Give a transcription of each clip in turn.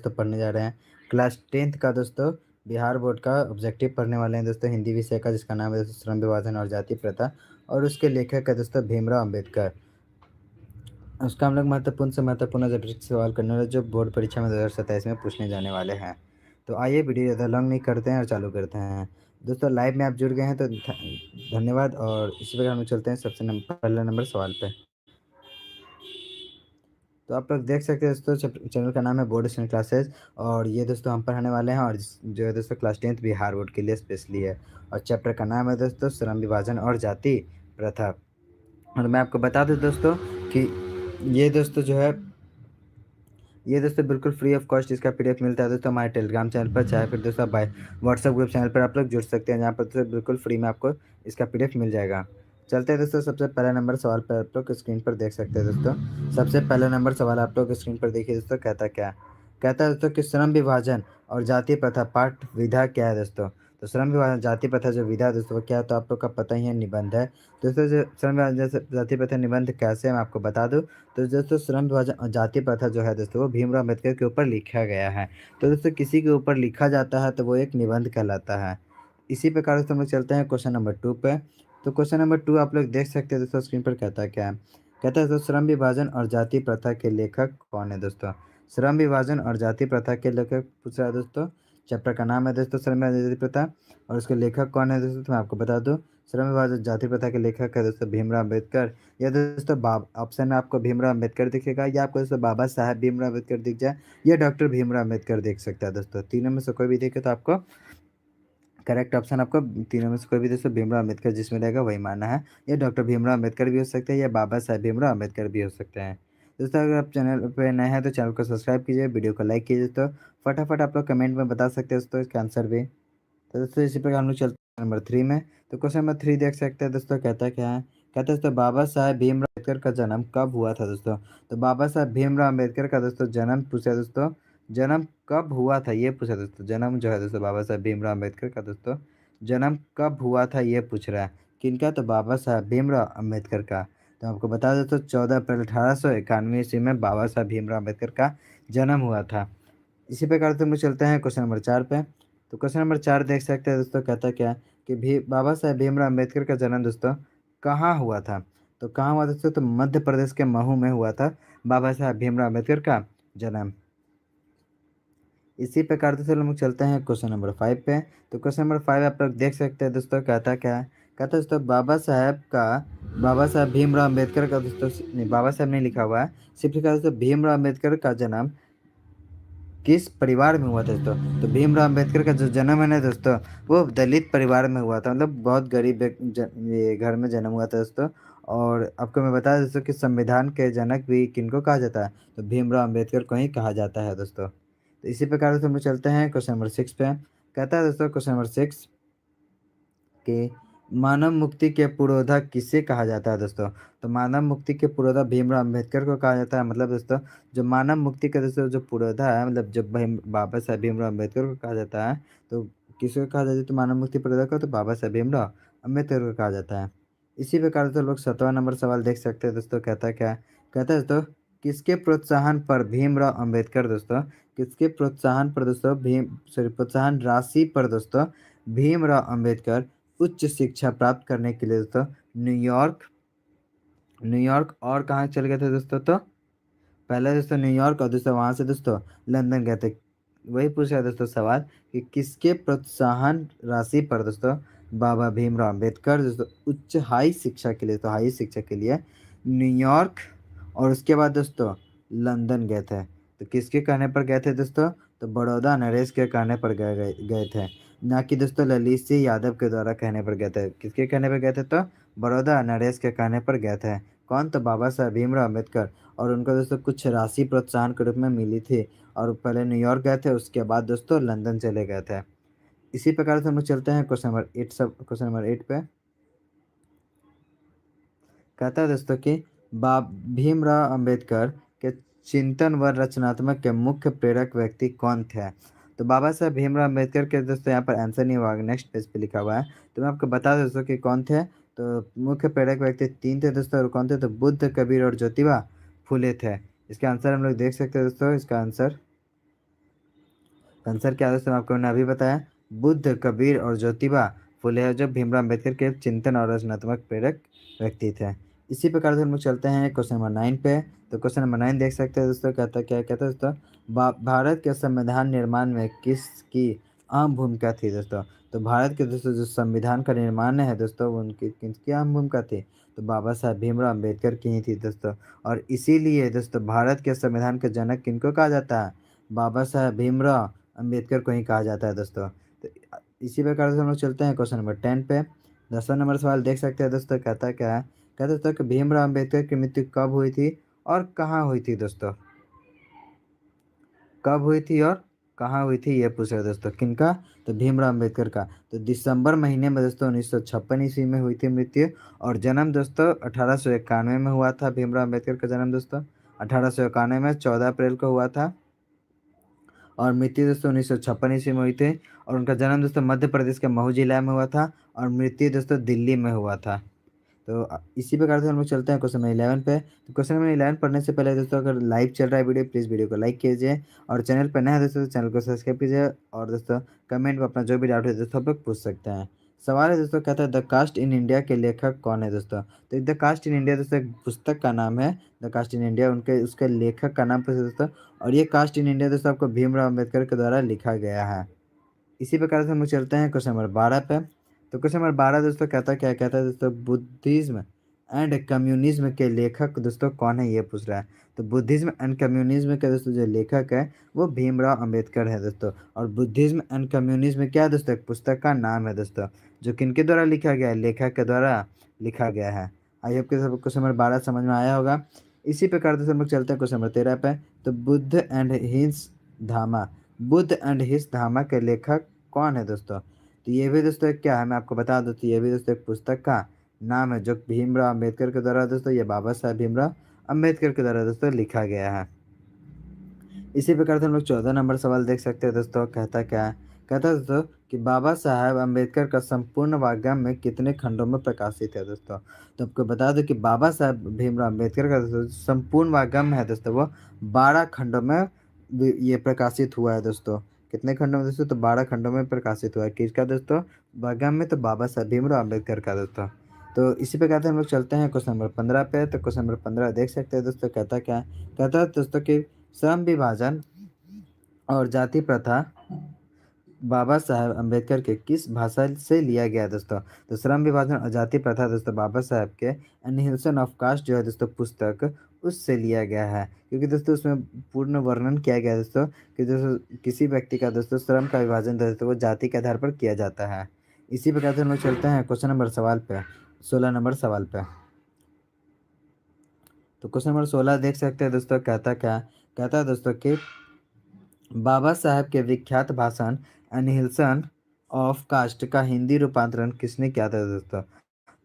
दोस्तों पढ़ने जा रहे हैं क्लास 10th का दोस्तों बिहार बोर्ड का ऑब्जेक्टिव पढ़ने वाले हैं दोस्तों हिंदी विषय का, जिसका नाम है दोस्तों श्रम विभाजन और जाति प्रथा। और उसके लेखक है दोस्तों भीमराव अम्बेडकर। उसका हम लोग महत्वपूर्ण से महत्वपूर्ण जटिल सवाल करने वाले जो बोर्ड परीक्षा में 2027 में पूछने जाने वाले हैं। तो आइए वीडियो ज़्यादा लॉन्ग नहीं करते हैं और चालू करते हैं। दोस्तों लाइव में आप जुड़ गए हैं तो धन्यवाद। और इसी प्रकार हम लोग चलते हैं सबसे पहला नंबर सवाल पे। तो आप लोग देख सकते हैं दोस्तों, चैनल का नाम है बोर्ड स्टूडेंट क्लासेस। और ये दोस्तों हम पढ़ाने वाले हैं, और जो है दोस्तों क्लास 10th बिहार बोर्ड के लिए स्पेशली है। और चैप्टर का नाम है दोस्तों श्रम विभाजन और जाति प्रथा। और मैं आपको बता दूं दोस्तों कि ये दोस्तों जो है ये दोस्तों बिल्कुल फ्री ऑफ कॉस्ट इसका पीडीएफ मिलता है दोस्तों हमारे टेलीग्राम चैनल पर, चाहे फिर दोस्तों बाय व्हाट्सएप ग्रुप चैनल पर आप लोग जुड़ सकते हैं, जहाँ पर दोस्तों बिल्कुल फ्री में आपको इसका पीडीएफ मिल जाएगा। चलते हैं दोस्तों सबसे पहला नंबर सवाल पर, आप लोग स्क्रीन पर देख सकते हैं दोस्तों। सबसे पहला नंबर सवाल आप लोग स्क्रीन पर देखिए दोस्तों, कहता है दोस्तों कि श्रम विभाजन और जाति प्रथा पाठ विधा क्या है दोस्तों। तो श्रम विभाजन जाति प्रथा जो विधा है दोस्तों वो क्या है, तो आप लोग का पता ही है, निबंध है दोस्तों। जो श्रम विभाजन जाति प्रथा निबंध कैसे है मैं आपको बता दूं। तो दोस्तों श्रम विभाजन और जाति प्रथा जो है दोस्तों वो भीमराव अम्बेडकर के ऊपर लिखा गया है। तो दोस्तों किसी के ऊपर लिखा जाता है तो वो एक निबंध कहलाता है। इसी प्रकार से हम लोग चलते हैं क्वेश्चन नंबर 2 पे। तो क्वेश्चन नंबर 2 आप लोग देख सकते हैं दोस्तों स्क्रीन पर, कहता है क्या है। कहता है दोस्तों श्रम विभाजन और जाति प्रथा के लेखक कौन है दोस्तों। श्रम विभाजन और जाति प्रथा के लेखक पूछ रहा है दोस्तों। चैप्टर का नाम है दोस्तों श्रम विभाजन जाति प्रथा, और उसके लेखक कौन है दोस्तों, तो मैं आपको बता दूं। श्रम विभाजन जाति प्रथा के लेखक है दोस्तों भीमराव अम्बेडकर। या दोस्तों ऑप्शन में आपको भीमराव अम्बेडकर दिखेगा, या आपको दोस्तों बाबा साहेब भीमराव अम्बेडकर दिख जाए, या डॉक्टर भीमराव अम्बेडकर देख सकता है दोस्तों। तीनों में से कोई भी दिखे तो आपको करेक्ट ऑप्शन, आपको तीनों में से कोई भी दोस्तों भीमराव अम्बेडकर जिसमें रहेगा वही मानना है। ये डॉक्टर भीमराव अम्बेडकर भी हो सकते हैं, या बाबा साहेब भीमराव अम्बेडकर भी हो सकते हैं। दोस्तों अगर आप चैनल पे नए हैं तो चैनल को सब्सक्राइब कीजिए, वीडियो को लाइक कीजिए दोस्तों। फटाफट आप लोग कमेंट में बता सकते हैं दोस्तों इसका आंसर भी। तो दोस्तों इसी प्रकार हम लोग चलते हैं नंबर 3 में। तो क्वेश्चन नंबर 3 देख सकते हैं दोस्तों, कहता क्या है। कहता है दोस्तों बाबा साहेब भीमराव अम्बेडकर का जन्म कब हुआ था दोस्तों। तो बाबा साहेब भीमराव अम्बेडकर का दोस्तों जन्म पूछा दोस्तों, जन्म कब हुआ था ये पूछा दोस्तों। जन्म जो है दोस्तों बाबा साहेब भीमराव अम्बेडकर का दोस्तों जन्म कब हुआ था ये पूछ रहा है। किनका, तो बाबा साहेब भीमराव अम्बेडकर का। तो आपको बता दें तो 14 अप्रैल 1891 ईस्वी में बाबा साहेब भीमराव अम्बेडकर का जन्म हुआ था। इसी प्रकार से हम लोग चलते हैं क्वेश्चन नंबर 4 पे। तो क्वेश्चन नंबर 4 देख सकते हैं दोस्तों, कहता क्या है कि भी बाबा साहेब भीमराव अम्बेडकर का जन्म दोस्तों कहाँ हुआ था। तो कहाँ हुआ दोस्तों, तो मध्य प्रदेश के महू में हुआ था बाबा साहेब भीमराव अम्बेडकर का जन्म। इसी प्रकार से हम लोग चलते हैं क्वेश्चन नंबर 5 पे। तो क्वेश्चन नंबर 5 आप लोग देख सकते हैं दोस्तों, कहता क्या है। कहता है दोस्तों बाबा साहेब भीमराव अम्बेडकर का दोस्तों, नहीं बाबा साहेब नहीं लिखा हुआ है, सिर्फ लिखा है दोस्तों भीमराव अम्बेडकर का जन्म किस परिवार में हुआ था दोस्तों। तो भीमराव अम्बेडकर का जो जन्म है ना दोस्तों वो दलित परिवार में हुआ था, मतलब बहुत गरीब ये घर में जन्म हुआ था दोस्तों। और आपको मैं बता दें दोस्तों कि संविधान के जनक भी किनको कहा जाता है, तो भीमराव अम्बेडकर को ही कहा जाता है दोस्तों। तो इसी प्रकार से हम लोग चलते हैं क्वेश्चन नंबर 6 पे। कहता है दोस्तों क्वेश्चन नंबर 6 कि मानव मुक्ति के पुरोधा किसे कहा जाता है दोस्तों। तो मानव मुक्ति के पुरोधा भीमराव अम्बेडकर को कहा जाता है। मतलब दोस्तों जो मानव मुक्ति का दोस्तों जो पुरोधा है, मतलब जब बाबा साहेब भीमराव अम्बेडकर को कहा जाता है, तो किसको कहा जाता है, तो मानव मुक्ति पुरोधा को तो बाबा साहेब भीमराव अम्बेडकर को कहा जाता है। इसी प्रकार से लोग 7वां नंबर सवाल देख सकते हैं दोस्तों, कहता है क्या है। कहता है दोस्तों किसके प्रोत्साहन पर भीमराव अम्बेडकर दोस्तों, किसके प्रोत्साहन पर दोस्तों प्रोत्साहन राशि पर दोस्तों भीमराव अम्बेडकर उच्च शिक्षा प्राप्त करने के लिए दोस्तों न्यूयॉर्क न्यूयॉर्क और कहाँ चले गए थे दोस्तों। तो पहले दोस्तों न्यूयॉर्क और दोस्तों वहाँ से दोस्तों लंदन गए थे। वही पूछा है दोस्तों सवाल कि किसके प्रोत्साहन राशि पर दोस्तों बाबा भीमराव अम्बेडकर दोस्तों उच्च हाई शिक्षा के लिए, तो हाई शिक्षा के लिए न्यूयॉर्क और उसके बाद दोस्तों लंदन गए थे। तो किसके कहने पर गए थे दोस्तों, तो बड़ौदा नरेश के कहने पर गए गए गए थे, ना कि दोस्तों ललित सिंह यादव के द्वारा कहने पर गए थे। किसके कहने पर गए थे, तो बड़ौदा नरेश के कहने पर गए थे। कौन, तो बाबा साहेब भीमराव अम्बेडकर। और उनको दोस्तों कुछ राशि प्रोत्साहन के रूप में मिली थी, और पहले न्यूयॉर्क गए थे, उसके बाद दोस्तों लंदन चले गए थे। इसी प्रकार से हम लोग चलते हैं क्वेश्चन नंबर 8 पे। कहता है दोस्तों कि भीमराव अम्बेडकर के चिंतन व रचनात्मक के मुख्य प्रेरक व्यक्ति कौन थे। तो बाबा साहब भीमराव अम्बेडकर के दोस्तों यहाँ पर आंसर नहीं हुआ, नेक्स्ट पेज पे लिखा हुआ है। तो मैं आपको बता दूं दोस्तों कि कौन थे। तो मुख्य प्रेरक व्यक्ति 3 थे दोस्तों, और कौन थे, तो बुद्ध, कबीर और ज्योतिबा फुले थे। इसका आंसर हम लोग देख सकते हैं दोस्तों। इसका आंसर आंसर क्या है दोस्तों, आपको मैंने अभी बताया, बुद्ध, कबीर और ज्योतिबा फुले हैं जो भीमराव अम्बेडकर के चिंतन और रचनात्मक प्रेरक व्यक्ति थे। इसी प्रकार से हम लोग चलते हैं क्वेश्चन नंबर 9 पे। तो क्वेश्चन नंबर 9 देख सकते हैं दोस्तों, कहता क्या है, कहता है दोस्तों, भारत के संविधान निर्माण में किसकी अहम भूमिका थी दोस्तों। तो भारत के दोस्तों जो संविधान का निर्माण है दोस्तों, वो उनकी किसकी अहम भूमिका थी, तो बाबा साहब भीमराव अम्बेडकर की ही थी दोस्तों। और इसीलिए दोस्तों भारत के संविधान के जनक किनको कहा जाता है, बाबा साहब भीमराव अम्बेडकर को ही कहा जाता है दोस्तों। तो इसी प्रकार से हम लोग चलते हैं क्वेश्चन नंबर 10 पे। 10वां नंबर सवाल देख सकते हैं दोस्तों, कहता क्या है, कहता है दोस्तों कि भीमराव अम्बेडकर की मृत्यु कब हुई थी और कहाँ हुई थी दोस्तों। कब हुई थी और कहाँ हुई थी, ये पूछ रहे हैं दोस्तों, किनका, तो भीमराव अम्बेडकर का। तो दिसंबर महीने में दोस्तों 1956 ईस्वी में हुई थी मृत्यु। और जन्म दोस्तों 1891 में हुआ था भीमराव अम्बेडकर का जन्म दोस्तों, 1891 में 14 अप्रैल को हुआ था। और मृत्यु दोस्तों 1956 ईस्वी में हुई थी। और उनका जन्म दोस्तों मध्य प्रदेश के महू जिला में हुआ था। और मृत्यु दोस्तों दिल्ली में हुआ था। तो इसी प्रकार से हम लोग चलते हैं क्वेश्चन नंबर 11 पे। तो क्वेश्चन नंबर 11 पढ़ने से पहले दोस्तों, अगर लाइव चल रहा है वीडियो, प्लीज़ वीडियो को लाइक कीजिए। और चैनल पर नया है दोस्तों, तो चैनल को सब्सक्राइब कीजिए। और दोस्तों कमेंट में अपना जो भी डाउट है दोस्तों आप लोग पूछ सकते हैं। सवाल है दोस्तों, कहता है द कास्ट इन इंडिया के लेखक कौन है दोस्तों। तो द कास्ट इन इंडिया दोस्तों एक पुस्तक का नाम है, द कास्ट इन इंडिया, उनके उसके लेखक का नाम पूछे दोस्तों। और ये कास्ट इन इंडिया दोस्तों आपको भीमराव अम्बेडकर के द्वारा लिखा गया है। इसी प्रकार से हम लोग चलते हैं क्वेश्चन नंबर 12 पे। तो क्वेश्चन नंबर 12 दोस्तों कहता क्या कहता है दोस्तों, बुद्धिज्म एंड कम्युनिज्म के लेखक दोस्तों कौन है, ये पूछ रहा है। तो बुद्धिज्म एंड कम्युनिज्म के दोस्तों जो लेखक है वो भीमराव अम्बेडकर है दोस्तों। और बुद्धिज्म एंड कम्युनिज्म क्या है दोस्तों, एक पुस्तक का नाम है दोस्तों, जो किनके द्वारा लिखा गया है, लेखक के द्वारा लिखा गया है। आई होप कि सब क्वेश्चन नंबर 12 समझ में आया होगा। इसी प्रकार से हम लोग चलते हैं क्वेश्चन नंबर 13 पे। तो बुद्ध एंड हिस धामा के लेखक कौन है दोस्तों। तो ये भी दोस्तों एक क्या है, मैं आपको बता दूं, तो ये भी दोस्तों एक पुस्तक का नाम है जो भीमराव अम्बेडकर के द्वारा दोस्तों, ये बाबा साहब भीमराव अम्बेडकर के द्वारा दोस्तों लिखा गया है। इसी प्रकार से हम लोग 14 नंबर सवाल देख सकते हैं दोस्तों, कहता क्या है, कहता है दोस्तों कि बाबा साहब अम्बेडकर का संपूर्ण वाग्यम में कितने खंडों में प्रकाशित है दोस्तों। तो आपको बता दूं कि बाबा साहब भीमराव अम्बेडकर का दोस्तों संपूर्ण वाग्यम है दोस्तों, वो 12 खंडों में ये प्रकाशित हुआ है दोस्तों। कितने खंडों में दोस्तों, तो 12 खंडों में प्रकाशित हुआ है। किसका दोस्तों, वाग्यम में, तो बाबा साहब भीमराव अम्बेडकर का दोस्तों। तो इसी प्रकार से हम लोग चलते हैं क्वेश्चन नंबर 15 पे। तो क्वेश्चन नंबर 15 देख सकते हैं दोस्तों, कहता क्या है, कहता है दोस्तों कि श्रम विभाजन और जाति प्रथा बाबा साहब अम्बेडकर के किस भाषा से लिया गया है दोस्तों। तो श्रम विभाजन और जाति प्रथा दोस्तों बाबा साहब के एनिहिलेशन ऑफ कास्ट जो है दोस्तों पुस्तक, उससे लिया गया है। क्योंकि दोस्तों उसमें पूर्ण वर्णन किया गया है दोस्तों कि दोस्तों किसी व्यक्ति का दोस्तों श्रम का विभाजन दोस्तों वो जाति के आधार पर किया जाता है। इसी प्रकार से हम लोग चलते हैं क्वेश्चन नंबर सवाल पे, 16 नंबर सवाल पे। तो क्वेश्चन नंबर 16 देख सकते हैं दोस्तों, कहता क्या, कहता है दोस्तों कि बाबा साहब के विख्यात भाषण एनिहिलेशन ऑफ कास्ट का हिंदी रूपांतरण किसने किया था दोस्तों।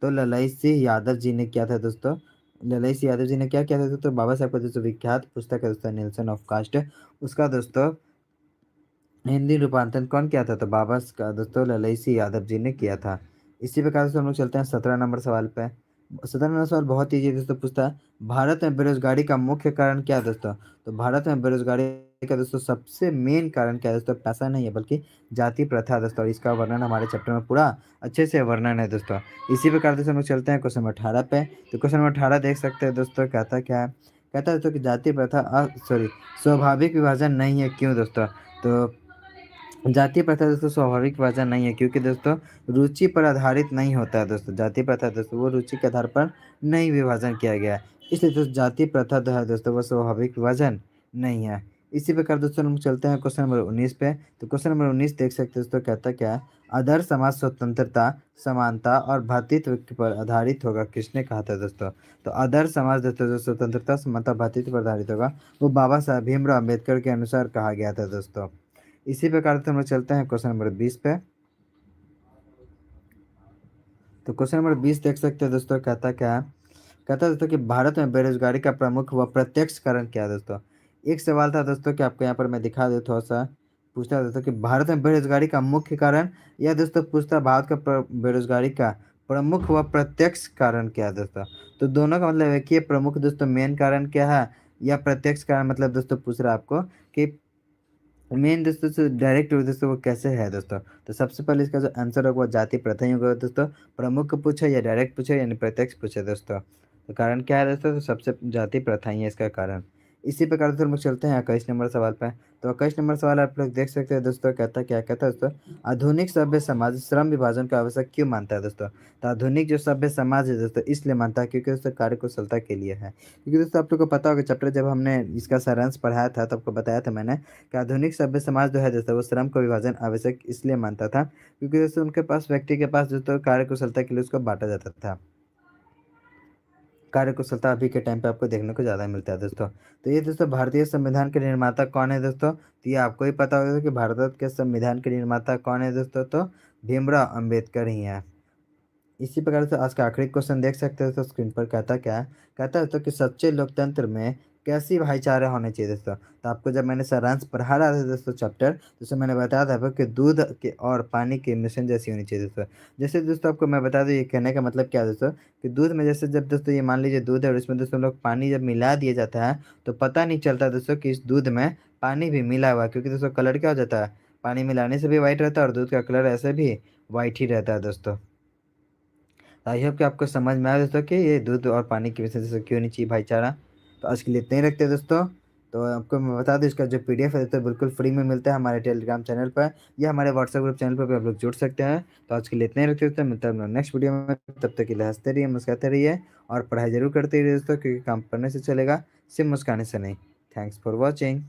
तो ललाई सिंह यादव जी ने किया था दोस्तों। ललाई सिंह यादव जी ने क्या किया था दोस्तों, बाबा साहब का दोस्तों विख्यात पुस्तक है दोस्तों एनिहिलेशन ऑफ कास्ट, उसका दोस्तों हिंदी रूपांतरण कौन किया था, तो बाबा का दोस्तों ललई सिंह यादव जी ने किया था। इसी प्रकार से हम लोग चलते हैं 17 नंबर सवाल पे। 17 नंबर सवाल बहुत ईजी दोस्तों, पूछता है भारत में बेरोजगारी का मुख्य कारण क्या है दोस्तों। तो भारत में बेरोजगारी का दोस्तों सबसे मेन कारण क्या है दोस्तों, पैसा नहीं है बल्कि जाति प्रथा है दोस्तों। और इसका वर्णन हमारे चैप्टर में पूरा अच्छे से वर्णन है दोस्तों। इसी प्रकार से हम लोग चलते हैं क्वेश्चन नंबर 18 पे। तो क्वेश्चन नंबर 18 देख सकते हैं दोस्तों, कहता क्या है, कहता है दोस्तों कि जाति प्रथा स्वाभाविक विभाजन नहीं है, क्यों दोस्तों। तो जाति प्रथा दोस्तों स्वाभाविक विभाजन नहीं है, क्योंकि दोस्तों रुचि पर आधारित नहीं होता है दोस्तों। जाति प्रथा दोस्तों वो रुचि के आधार पर नहीं विभाजन किया गया है, इसलिए दोस्तों जाति प्रथा जो है दोस्तों वो स्वाभाविक विभाजन नहीं है। इसी प्रकार दोस्तों हम चलते हैं क्वेश्चन नंबर 19 पे। तो क्वेश्चन नंबर 19 देख सकते हैं दोस्तों, कहता क्या है, आदर्श समाज स्वतंत्रता, समानता और भ्रातृत्व पर आधारित होगा, किसने कहा था दोस्तों। तो आदर्श समाज दोस्तों जो स्वतंत्रता, समानता, भ्रातृत्व पर आधारित होगा, वो बाबा साहब भीमराव अम्बेडकर के अनुसार कहा गया था दोस्तों। इसी प्रकार से हम लोग चलते हैं क्वेश्चन नंबर 20 पे। तो क्वेश्चन नंबर 20 देख सकते हैं दोस्तों, कहता क्या है, कहता है दोस्तों कि भारत में बेरोजगारी का प्रमुख व प्रत्यक्ष कारण क्या है दोस्तों। एक सवाल था दोस्तों कि आपको यहाँ पर मैं दिखा दूँ थोड़ा सा, पूछता है दोस्तों कि भारत में बेरोजगारी का मुख्य कारण, या दोस्तों पूछता है भारत का बेरोजगारी का प्रमुख व प्रत्यक्ष कारण क्या है दोस्तों। तो दोनों का मतलब है कि ये प्रमुख दोस्तों मेन कारण क्या है, या प्रत्यक्ष कारण मतलब दोस्तों पूछ रहा है आपको कि मेन दोस्तों जो डायरेक्ट दोस्तों वो कैसे है दोस्तों? तो सबसे पहले इसका जो आंसर होगा वो जाति प्रथा ही होगा दोस्तों। प्रमुख पूछे या डायरेक्ट पूछे यानी प्रत्यक्ष पूछे दोस्तों। तो कारण क्या है दोस्तों? तो सबसे जाति प्रथा ही है इसका कारण। इसी प्रकार से हम लोग चलते हैं 21 नंबर सवाल पे। तो 21 नंबर सवाल आप लोग देख सकते हैं दोस्तों, कहता क्या कहता है दोस्तों? आधुनिक सभ्य समाज श्रम विभाजन को आवश्यक क्यों मानता है दोस्तों? तो आधुनिक जो सभ्य समाज है दोस्तों इसलिए मानता है क्योंकि दोस्तों कार्यकुशलता के लिए है। क्योंकि दोस्तों आप लोग को पता होगा चैप्टर जब हमने इसका सारांश पढ़ाया था तो आपको बताया था मैंने कि आधुनिक सभ्य समाज जो है दोस्तों वो श्रम का विभाजन आवश्यक इसलिए मानता था क्योंकि दोस्तों उनके पास व्यक्ति के पास दोस्तों कार्यकुशलता के लिए उसको बाँटा जाता था। कार्यकुशलता अभी के टाइम पे आपको देखने को ज़्यादा मिलता है दोस्तों। तो ये दोस्तों भारतीय संविधान के निर्माता कौन है दोस्तों? तो ये आपको ही पता होगा कि भारत के संविधान के निर्माता कौन है दोस्तों? तो भीमराव अम्बेडकर ही हैं। इसी प्रकार से आज का आखिरी क्वेश्चन देख सकते हो तो स्क्रीन पर कहता क्या है? कहता है तो कि सच्चे लोकतंत्र में कैसी भाईचारा होने चाहिए दोस्तों? तो आपको जब मैंने सारांश पढ़ा रहा था दोस्तों चैप्टर, तो उसमें मैंने बताया था आपको कि दूध के और पानी की मिश्रण जैसी होनी चाहिए दोस्तों। जैसे दोस्तों आपको मैं बता दूँ ये कहने का मतलब क्या है दोस्तों, कि दूध में जैसे जब दोस्तों ये मान लीजिए दूध है और इसमें दोस्तों लोग पानी जब मिला दिया जाता है, तो पता नहीं चलता दोस्तों कि इस दूध में पानी भी मिला हुआ है, क्योंकि दोस्तों कलर क्या हो जाता है? पानी मिलाने से भी व्हाइट रहता है और दूध का कलर ऐसे भी व्हाइट ही रहता है दोस्तों। आई होप कि आपको समझ में आया दोस्तों कि ये दूध और पानी की वजह से क्यों नहीं चाहिए भाईचारा। तो आज के लिए इतना ही रखते हैं दोस्तों। तो आपको मैं बता दूँ इसका जो पीडीएफ है दोस्तों बिल्कुल फ्री में मिलता है हमारे टेलीग्राम चैनल पर या हमारे व्हाट्सएप ग्रुप चैनल पर भी आप लोग जुड़ सकते हैं। तो आज के लिए इतना ही रखते हैं दोस्तों, मिलते हैं हम लोग नेक्स्ट वीडियो में। तब तक के लिए हँसते रहिए, मुस्कुराते रहिए और पढ़ाई ज़रूर करते रहिए दोस्तों, क्योंकि काम पढ़ने से चलेगा, सिर्फ मुस्काने से नहीं। Thanks for watching.